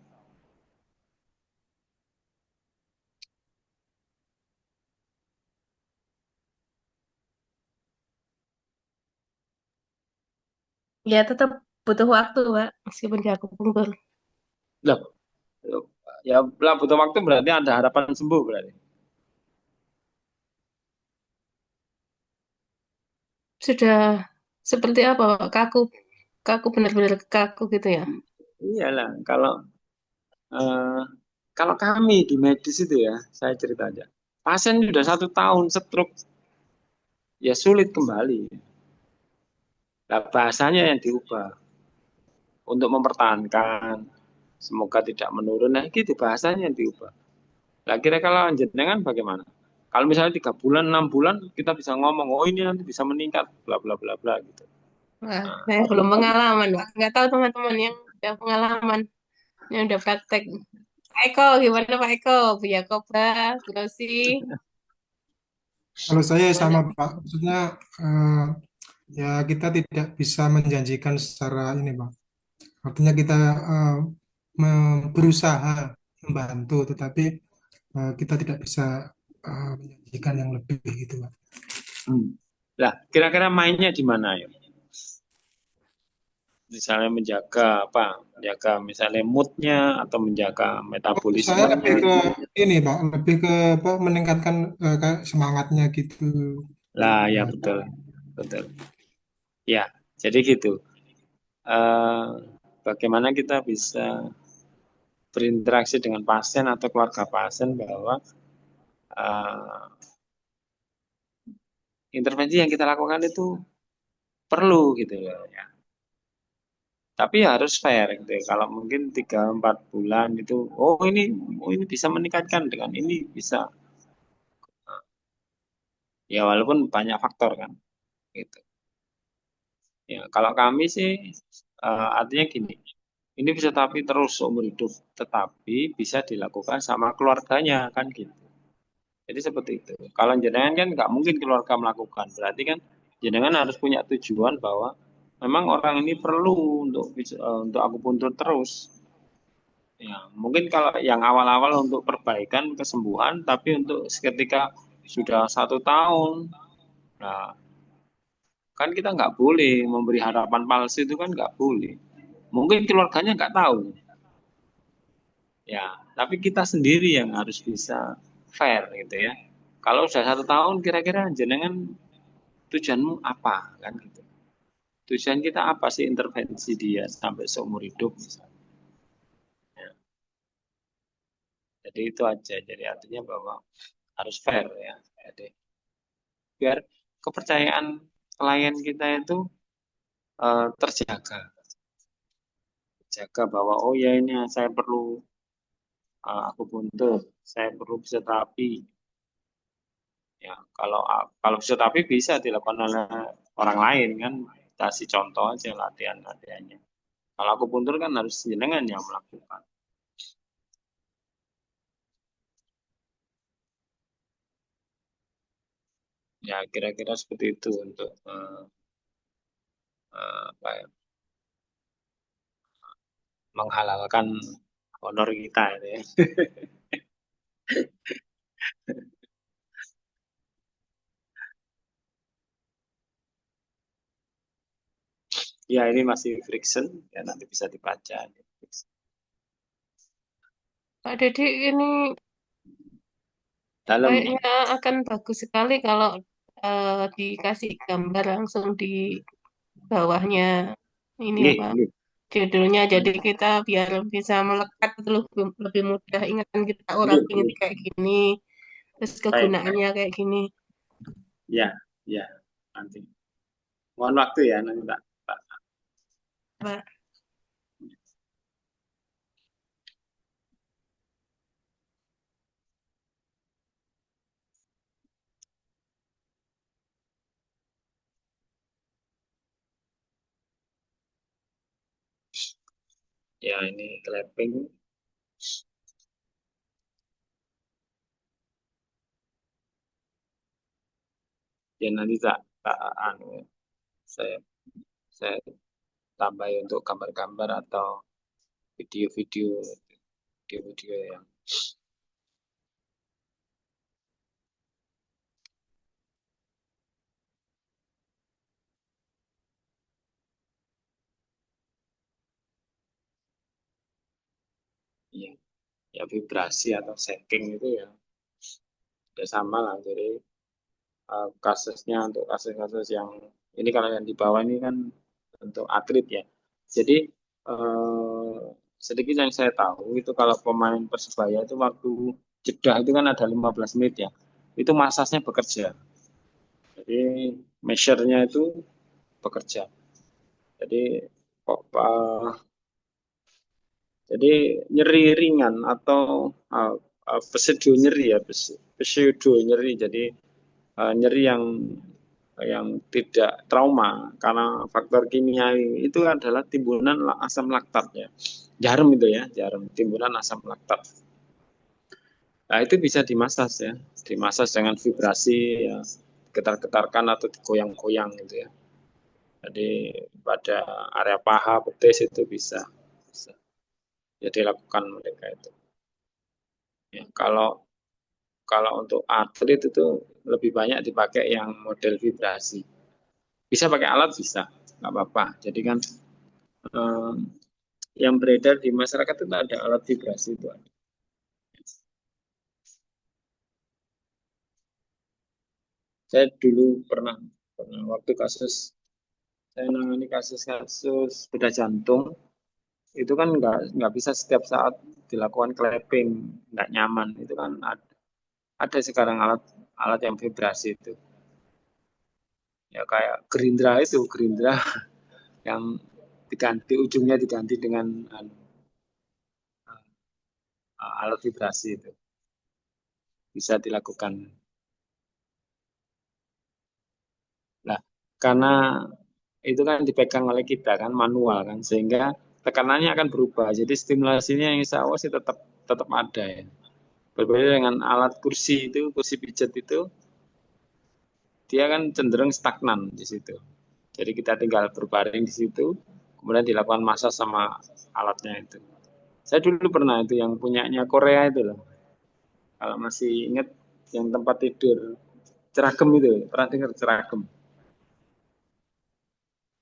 Ya tetap butuh waktu, Pak, meskipun di akupunktur. Loh, ya lah butuh waktu berarti ada harapan sembuh berarti. Sudah seperti apa, Pak? Kaku, kaku benar-benar kaku gitu ya. Iyalah, eh, kalau kami di medis itu ya, saya cerita aja. Pasien sudah 1 tahun stroke, ya sulit kembali. Nah, bahasanya yang diubah untuk mempertahankan, semoga tidak menurun. Nah, gitu bahasanya yang diubah. Nah, kira-kira kalau jenengan bagaimana? Kalau misalnya 3 bulan, 6 bulan, kita bisa ngomong, oh ini nanti bisa meningkat, bla bla bla bla gitu. Wah, Nah, saya belum pengalaman, Pak. Nggak tahu teman-teman yang udah pengalaman, yang udah praktek. Pak Eko, gimana Pak Eko? Bu Yakoba, Bu Rosi, Kalau saya sama gimana? Pak, maksudnya eh, ya kita tidak bisa menjanjikan secara ini Pak. Artinya kita berusaha membantu, tetapi kita tidak bisa menjanjikan yang lebih gitu Pak. Lah, kira-kira mainnya di mana ya? Misalnya menjaga apa? Menjaga misalnya moodnya atau menjaga Saya metabolismenya. lebih ke ini Pak, lebih ke apa, meningkatkan kayak semangatnya gitu. Lah, ya Ya, betul, betul. Ya, jadi gitu. Eh, Bagaimana kita bisa berinteraksi dengan pasien atau keluarga pasien bahwa eh, intervensi yang kita lakukan itu perlu gitu ya. Tapi ya harus fair gitu ya. Kalau mungkin 3-4 bulan itu, oh ini bisa meningkatkan dengan ini bisa. Ya walaupun banyak faktor kan gitu. Ya kalau kami sih artinya gini, ini bisa tapi terus seumur hidup, tetapi bisa dilakukan sama keluarganya kan gitu. Jadi seperti itu. Kalau jenengan kan nggak mungkin keluarga melakukan, berarti kan jenengan harus punya tujuan bahwa memang orang ini perlu untuk akupuntur terus. Ya, mungkin kalau yang awal-awal untuk perbaikan kesembuhan, tapi untuk ketika sudah 1 tahun, nah kan kita nggak boleh memberi harapan palsu itu kan nggak boleh. Mungkin keluarganya nggak tahu, ya. Tapi kita sendiri yang harus bisa fair gitu ya. Kalau sudah 1 tahun, kira-kira jenengan tujuanmu apa kan gitu. Tujuan kita apa sih intervensi dia sampai seumur hidup misalnya. Ya. Jadi itu aja. Jadi artinya bahwa harus fair ya. Jadi biar kepercayaan klien kita itu terjaga, jaga bahwa oh ya ini saya perlu akupuntur, saya perlu fisioterapi. Ya, kalau fisioterapi bisa dilakukan oleh orang lain kan, kasih contoh aja latihannya. Kalau akupuntur kan harus jenengan yang melakukan. Ya kira-kira seperti itu untuk apa ya, menghalalkan honor kita itu ya. Ya ini masih friction ya nanti bisa dibaca. Pak Dedi, ini Dalam kayaknya akan bagus sekali kalau dikasih gambar langsung di bawahnya ini nggih, apa nggih. judulnya. Jadi kita biar bisa melekat itu lebih mudah. Ingatan kita orang Nggih, ini nggih. kayak gini, terus Baik, kegunaannya kayak gini. ya, ya nanti. Mohon waktu ya nanti tak. Pak. Ya ini clapping. Ya nanti tak anu saya saya tambahi untuk gambar-gambar atau video-video yang ya, ya vibrasi atau shaking itu ya sama lah. Jadi kasusnya untuk kasus-kasus yang ini, kalau yang di bawah ini kan untuk atlet ya. Jadi eh, sedikit yang saya tahu itu kalau pemain Persebaya itu waktu jeda itu kan ada 15 menit ya. Itu masasnya bekerja. Jadi measure-nya itu bekerja. Jadi kok jadi nyeri ringan atau pseudo nyeri ya, pseudo nyeri. Jadi nyeri yang tidak trauma karena faktor kimiawi itu adalah timbunan asam laktat ya. Jarum itu ya, jarum timbunan asam laktat. Nah, itu bisa dimasas ya, dimasas dengan vibrasi ya, getar-getarkan atau digoyang-goyang gitu ya. Jadi pada area paha, betis itu bisa ya dilakukan mereka itu. Ya, kalau kalau untuk atlet itu lebih banyak dipakai yang model vibrasi. Bisa pakai alat bisa, nggak apa-apa. Jadi kan eh, yang beredar di masyarakat itu ada alat vibrasi itu ada. Saya dulu pernah pernah waktu saya nangani kasus-kasus bedah jantung itu kan nggak bisa setiap saat dilakukan clapping, nggak nyaman. Itu kan ada sekarang alat alat yang vibrasi itu. Ya kayak gerindra yang diganti ujungnya diganti dengan alat vibrasi itu bisa dilakukan. Nah, karena itu kan dipegang oleh kita kan manual kan, sehingga tekanannya akan berubah. Jadi stimulasinya yang insya Allah sih tetap tetap ada ya. Berbeda dengan alat kursi itu, kursi pijat itu dia kan cenderung stagnan di situ. Jadi kita tinggal berbaring di situ, kemudian dilakukan massage sama alatnya itu. Saya dulu pernah itu yang punyanya Korea itu loh. Kalau masih ingat yang tempat tidur Ceragem itu, pernah dengar Ceragem?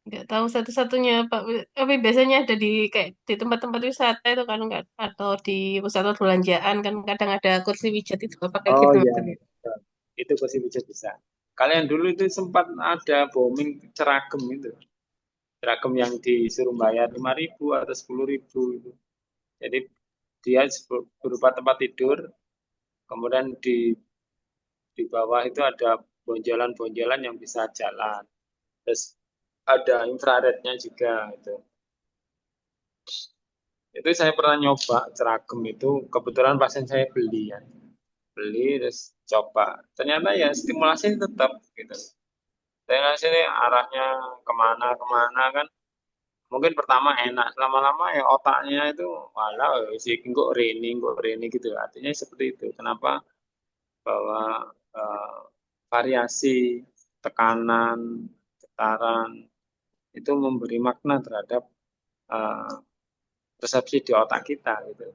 Nggak tahu satu-satunya Pak. Tapi biasanya ada di kayak di tempat-tempat wisata itu kan nggak, atau di pusat perbelanjaan kan kadang ada kursi pijat itu apa kayak Oh gitu iya, maksudnya. itu kursi pijat bisa. Kalian dulu itu sempat ada booming Ceragem itu. Ceragem yang disuruh bayar 5.000 atau 10.000 itu. Jadi dia berupa tempat tidur, kemudian di bawah itu ada bonjolan-bonjolan yang bisa jalan. Terus ada infrarednya juga itu. Itu saya pernah nyoba Ceragem itu, kebetulan pasien saya beli ya. Beli terus coba. Ternyata ya stimulasi tetap gitu. Stimulasi ini arahnya kemana-kemana kan. Mungkin pertama enak, lama-lama ya otaknya itu walau si kok rene gitu. Artinya seperti itu. Kenapa? Bahwa eh, variasi tekanan, getaran itu memberi makna terhadap eh, persepsi di otak kita gitu.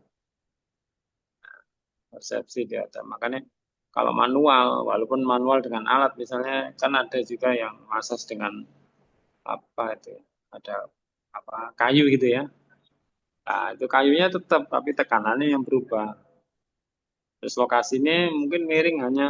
Persepsi di otak. Makanya kalau manual, walaupun manual dengan alat misalnya kan ada juga yang massage dengan apa itu ya, ada apa kayu gitu ya. Nah, itu kayunya tetap tapi tekanannya yang berubah. Terus lokasinya mungkin miring hanya